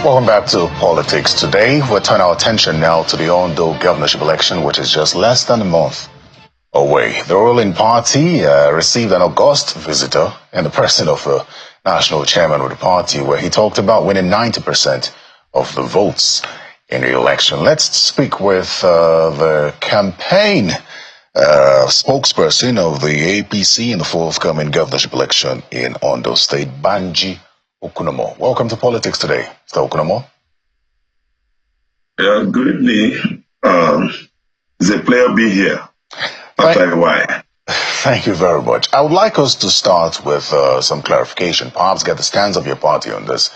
Welcome back to Politics Today. We'll turn our attention now to the Ondo governorship election, which is just less than a month away. The ruling party received an august visitor in the person of the national chairman of the party, where he talked about winning 90% of the votes in the election. Let's speak with the campaign spokesperson of the APC in the forthcoming governorship election in Ondo State, Banji Okunomo. Welcome to Politics Today, Mr. Okunomo. Good evening. It's a pleasure being here after a while. Thank you very much. I would like us to start with some clarification, perhaps get the stance of your party on this.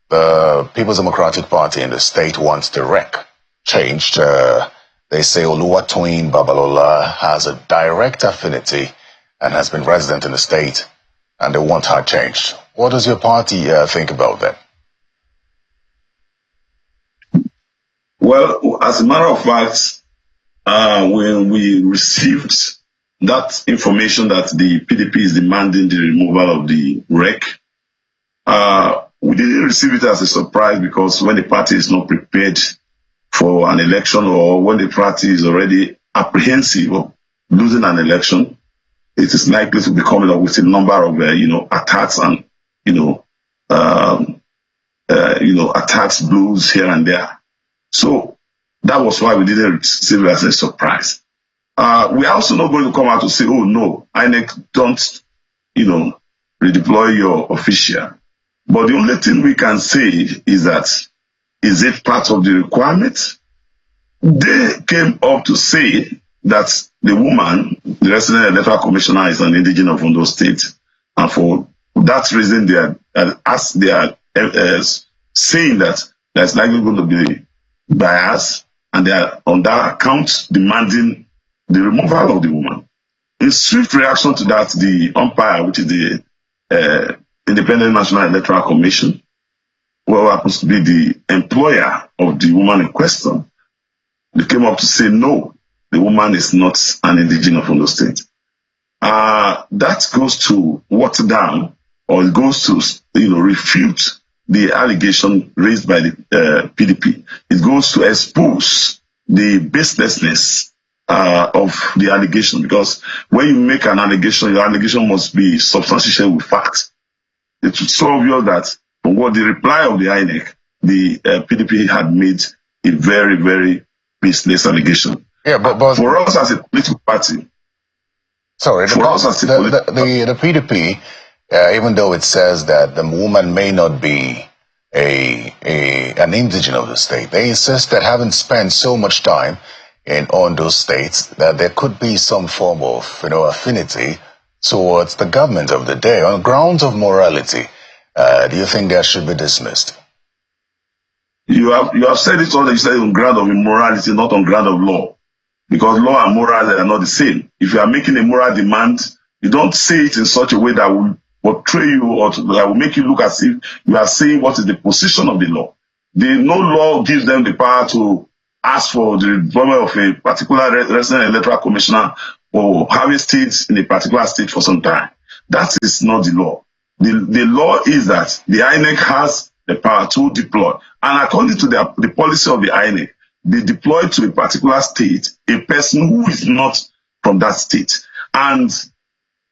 The People's Democratic Party in the state wants the REC changed. They say Oluwatoyin Babalola has a direct affinity and has been resident in the state, and they want her changed. What does your party think about that? Well, as a matter of fact, when we received that information that the PDP is demanding the removal of the REC, we didn't receive it as a surprise, because when the party is not prepared for an election, or when the party is already apprehensive of losing an election, it is likely to be coming up with a number of attacks and attacks, blows here and there. So that was why we didn't receive it as a surprise. We are also not going to come out to say, oh no, INEC don't, redeploy your official. But the only thing we can say is that, is it part of the requirement? They came up to say that the woman, the resident electoral commissioner, is an indigene of Ondo State, and for that reason they are saying that there's likely going to be bias, and they are on that account demanding the removal of the woman. In swift reaction to that, the umpire, which is the Independent National Electoral Commission, who happens to be the employer of the woman in question, they came up to say no, the woman is not an indigene of Ondo State. That goes to water down, or it goes to refute the allegation raised by the PDP. It goes to expose the baselessness of the allegation, because when you make an allegation, your allegation must be substantiated with facts. It's so obvious that from what the reply of the INEC, the PDP had made a very, very baseless allegation. Yeah, but for us as a political party, the PDP, even though it says that the woman may not be an indigene of the state, they insist that having spent so much time in Ondo State, that there could be some form of affinity towards the government of the day on grounds of morality. Do you think that should be dismissed? You have said it all that you said on ground of immorality, not on ground of law. Because law and moral are not the same. If you are making a moral demand, you don't say it in such a way that will portray you, or that will make you look as if you are saying what is the position of the law. No law gives them the power to ask for the redeployment of a particular resident electoral commissioner, or having stayed in a particular state for some time. That is not the law. The law is that the INEC has the power to deploy. And according to the policy of the INEC, they deploy to a particular state a person who is not from that state. And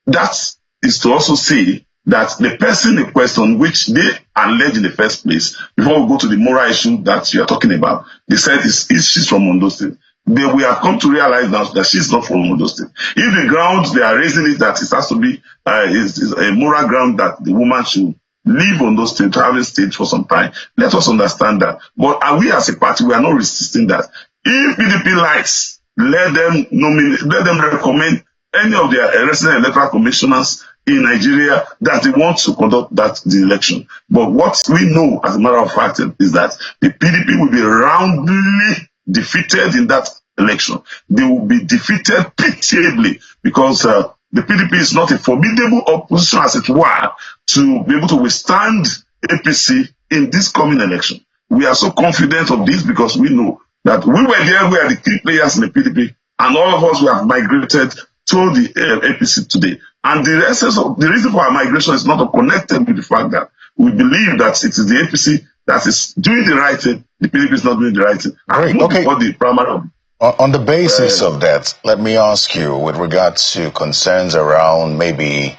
that is to also say that the person in question, which they allege in the first place, before we go to the moral issue that you are talking about, they said she's from Ondo State. We have come to realize now that she's not from Ondo State. If the ground they are raising it that it has to be is a moral ground that the woman should leave Ondo State, having stayed for some time, let us understand that. But we as a party, we are not resisting that. If PDP likes, let them nominate, let them recommend any of their resident electoral commissioners in Nigeria that they want to conduct the election. But what we know, as a matter of fact, is that the PDP will be roundly defeated in that election. They will be defeated pitiably, because the PDP is not a formidable opposition, as it were, to be able to withstand APC in this coming election. We are so confident of this because we know that we were there, we are the key players in the PDP, and all of us we have migrated to the APC today. And the reason for our migration is not connected with the fact that we believe that it is the APC that is doing the right thing, the PDP is not doing the right thing. Great. Okay. Before the primary. On the basis of that, let me ask you, with regard to concerns around maybe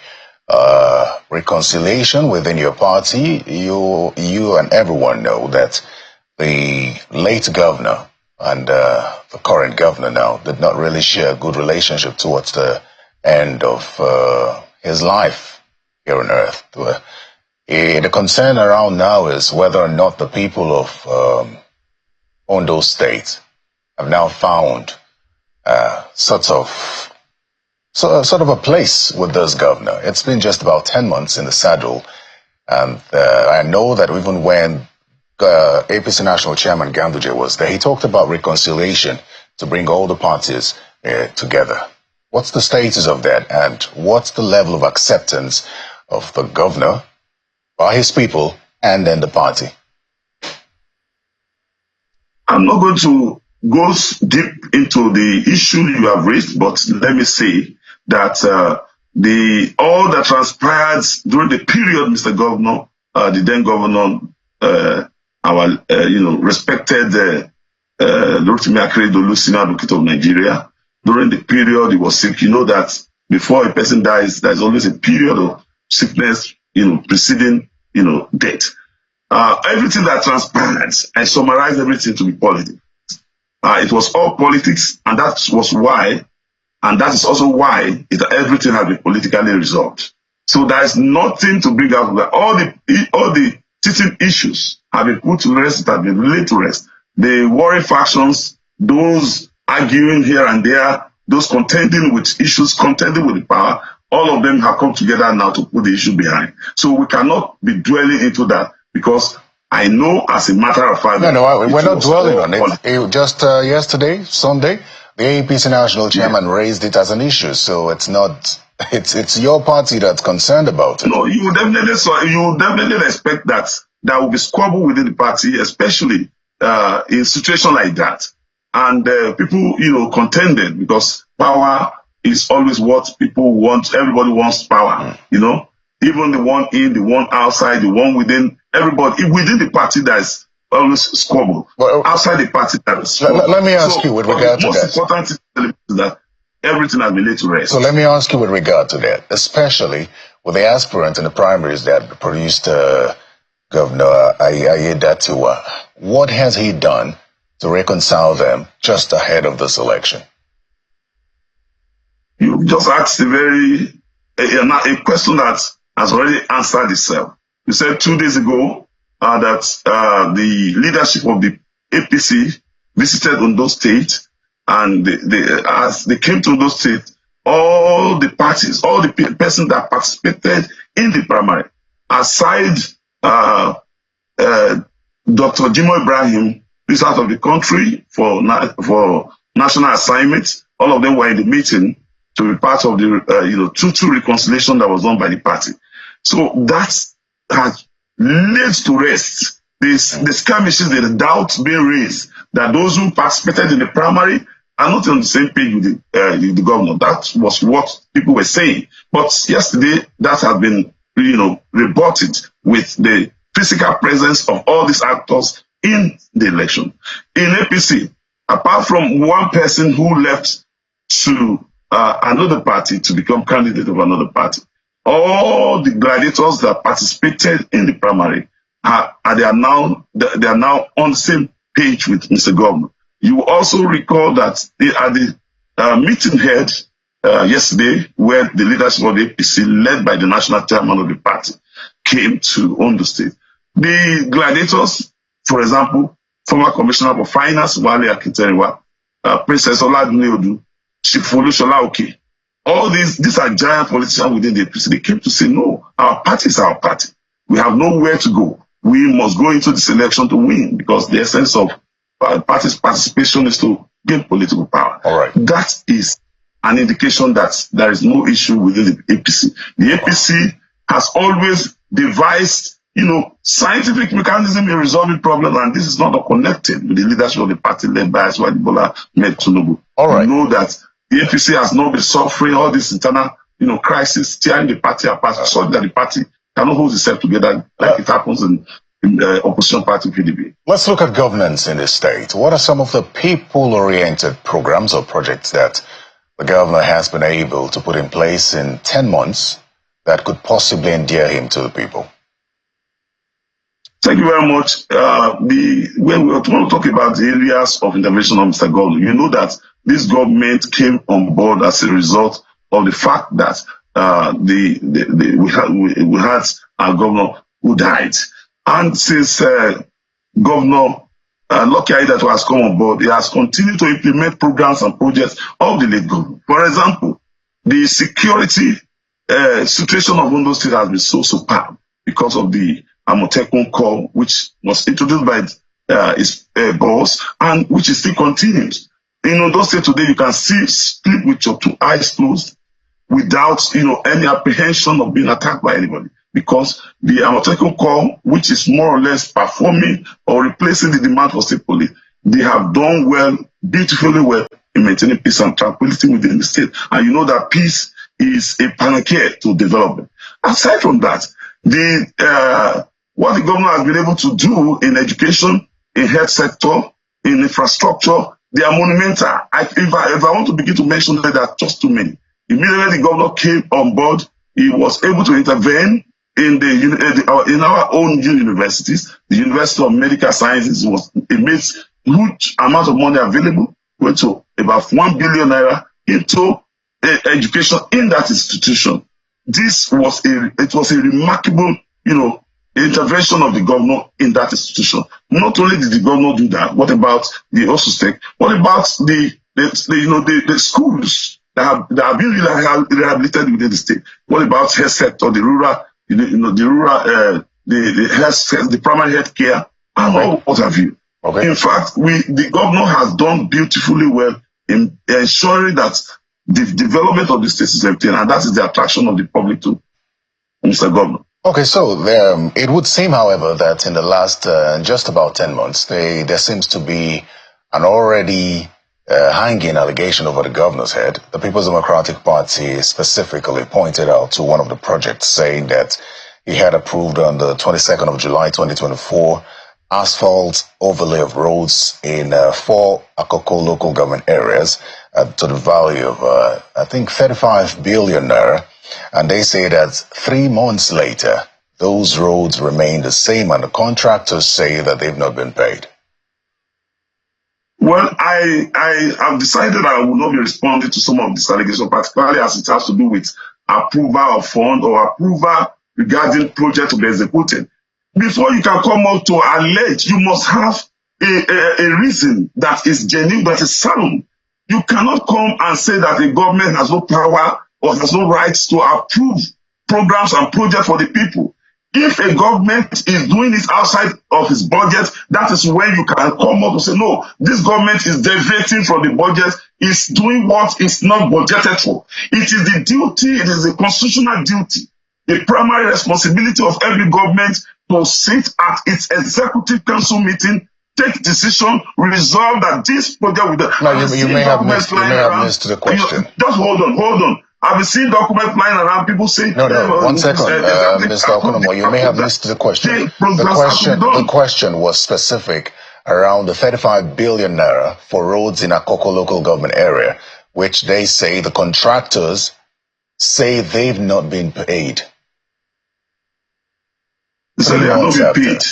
reconciliation within your party, you and everyone know that the late governor and the current governor now did not really share a good relationship towards the end of his life here on earth. The concern around now is whether or not the people of Ondo State have now found sort of a place with this governor. It's been just about 10 months in the saddle, and I know that even when APC National Chairman Ganduje was there, he talked about reconciliation to bring all the parties together. What's the status of that, and what's the level of acceptance of the governor by his people and then the party? I'm not going to go deep into the issue you have raised, but let me say that all that transpired during the period, Mr. Governor, the then governor, our respected Rotimi Akeredolu, Senior Advocate of Nigeria, during the period he was sick. You know that before a person dies, there's always a period of sickness, preceding, death. Everything that transpired, I summarized everything to be politics. It was all politics, and that was why, and that is also why everything has been politically resolved. So there is nothing to bring out. All the teaching issues have been put to rest, have been laid to rest. The warring factions, those arguing here and there, those contending with issues, contending with the power, all of them have come together now to put the issue behind. So we cannot be dwelling into that, because I know, as a matter of fact, we're not dwelling on it. Just yesterday, Sunday, the APC National Chairman raised it as an issue. So it's not. It's your party that's concerned about it. No, you definitely expect that there will be squabble within the party, especially in a situation like that. And people, contended, because power is always what people want. Everybody wants power, even the one in, the one outside, the one within. Everybody within the party, there's always squabble. Well, outside the party, there's squabble. Let me ask you with regard to that. The most important thing is that everything has been laid to rest. So let me ask you with regard to that, especially with the aspirant in the primaries that produced Governor Ayedatiwa. What has he done to reconcile them just ahead of this election? You just asked a question that has already answered itself. You said 2 days ago that the leadership of the APC visited Ondo State, and as they came to Ondo State, all the parties, all the persons that participated in the primary, aside Dr. Jimo Ibrahim, who is out of the country for national assignments, all of them were in the meeting to be part of the true reconciliation that was done by the party. So that has laid to rest the skirmishes, the doubts being raised that those who participated in the primary are not on the same page with the governor. That was what people were saying. But yesterday, that has been, rebutted with the physical presence of all these actors in the election. In APC, apart from one person who left to another party to become candidate of another party, all the gladiators that participated in the primary they are now on the same page with Mr. Governor. You also recall that at the meeting held yesterday, where the leadership of the APC, led by the national chairman of the party, came to Ondo State. The gladiators, for example, former Commissioner for Finance, Wale Akinteriwa, Princess Oladuniodu, Chief Folushola Oke, all these are giant politicians within the APC. They came to say, no, our party is our party. We have nowhere to go. We must go into this election to win, because the essence of party's participation is to gain political power. All right. That is an indication that there is no issue within the APC. The APC has always devised, scientific mechanism in resolving problems, and this is not connected with the leadership of the party led by Asiwaju Bola Ahmed Tinubu. All right. You know that the APC has not been suffering all this internal, crisis, tearing the party apart, so that the party cannot hold itself together like it happens in opposition party PDP. Let's look at governance in the state. What are some of the people-oriented programs or projects that the governor has been able to put in place in 10 months that could possibly endear him to the people? Thank you very much. When we want to talk about the areas of intervention of Mr. Governor, you know that this government came on board as a result of the fact that we had our governor who died. And since Governor Lucky that has come on board, he has continued to implement programs and projects of the late government. For example, the security situation of Ondo State has been so superb because of the Amotekun Corps, which was introduced by his boss and which is still continues. In Ondo State today, you can see sleep with your two eyes closed without any apprehension of being attacked by anybody, because the Amotekun Corps, which is more or less performing or replacing the demand for state police, they have done well, beautifully well, in maintaining peace and tranquility within the state. And you know that peace is a panacea to development. Aside from that, what the government has been able to do in education, in health sector, in infrastructure, they are monumental. If I want to begin to mention that, there are just too many. Immediately the governor came on board, he was able to intervene in our own universities. The University of Medical Sciences it made huge amount of money available, went to about 1 billion naira into education in that institution. It was a remarkable, intervention of the governor in that institution. Not only did the governor do that, what about the OSUSTEC? What about the schools that have been rehabilitated within the state? What about health sector, the rural, the primary health care, and all what have you? Okay. In fact, the governor has done beautifully well in ensuring that the development of the state is everything, and that is the attraction of the public to Mr. Governor. Okay, so it would seem, however, that in the last just about 10 months, there seems to be an already hanging allegation over the governor's head. The People's Democratic Party specifically pointed out to one of the projects, saying that he had approved on the 22nd of July 2024 asphalt overlay of roads in 4 Akoko local government areas to the value of, I think, 35 billion naira. And they say that 3 months later, those roads remain the same, and the contractors say that they've not been paid. Well, I have decided I will not be responding to some of this allegation, particularly as it has to do with approval of fund or approval regarding project to be executed. Before you can come out to allege, you must have a reason that is genuine, that is sound. You cannot come and say that the government has no power or has no rights to approve programs and projects for the people. If a government is doing it outside of its budget, that is when you can come up and say, no, this government is deviating from the budget, is doing what is not budgeted for. It is the duty, it is the constitutional duty, the primary responsibility of every government to sit at its executive council meeting, take decision, resolve that this project with the... No, you may have missed the question. Just hold on. I've seen documents flying around, people say... No, 1 second, Mr. Okonomo, you may have missed the question. The question was specific around the 35 billion naira for roads in Akoko local government area, which they say the contractors say they've not been paid. So they have not been paid.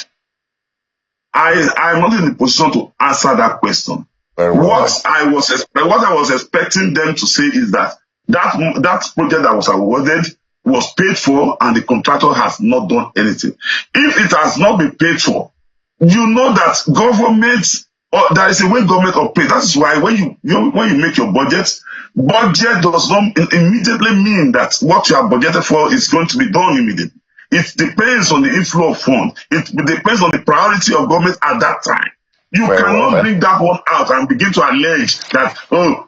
I'm not in the position to answer that question. What I was expecting them to say is that project that was awarded was paid for and the contractor has not done anything. If it has not been paid for, you know that there is a way government operates. That is why when you make your budget does not immediately mean that what you have budgeted for is going to be done immediately. It depends on the inflow of funds. It depends on the priority of government at that time. You cannot bring that one out and begin to allege that,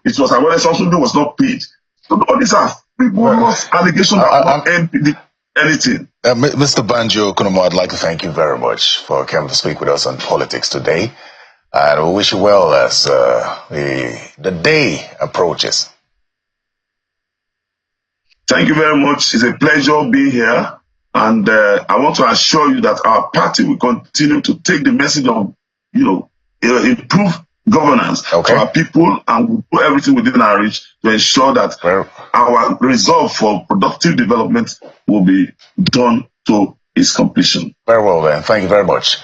it was awarded, something was not paid. So all these are frivolous allegations that not end anything. Mr. Banjo Okonomo, I'd like to thank you very much for coming to speak with us on Politics Today. And we wish you well as the day approaches. Thank you very much. It's a pleasure being here. And I want to assure you that our party will continue to take the message of, improve governance Okay. for our people, and we'll do everything within our reach to ensure that our resolve for productive development will be done to its completion. Very well then. Thank you very much.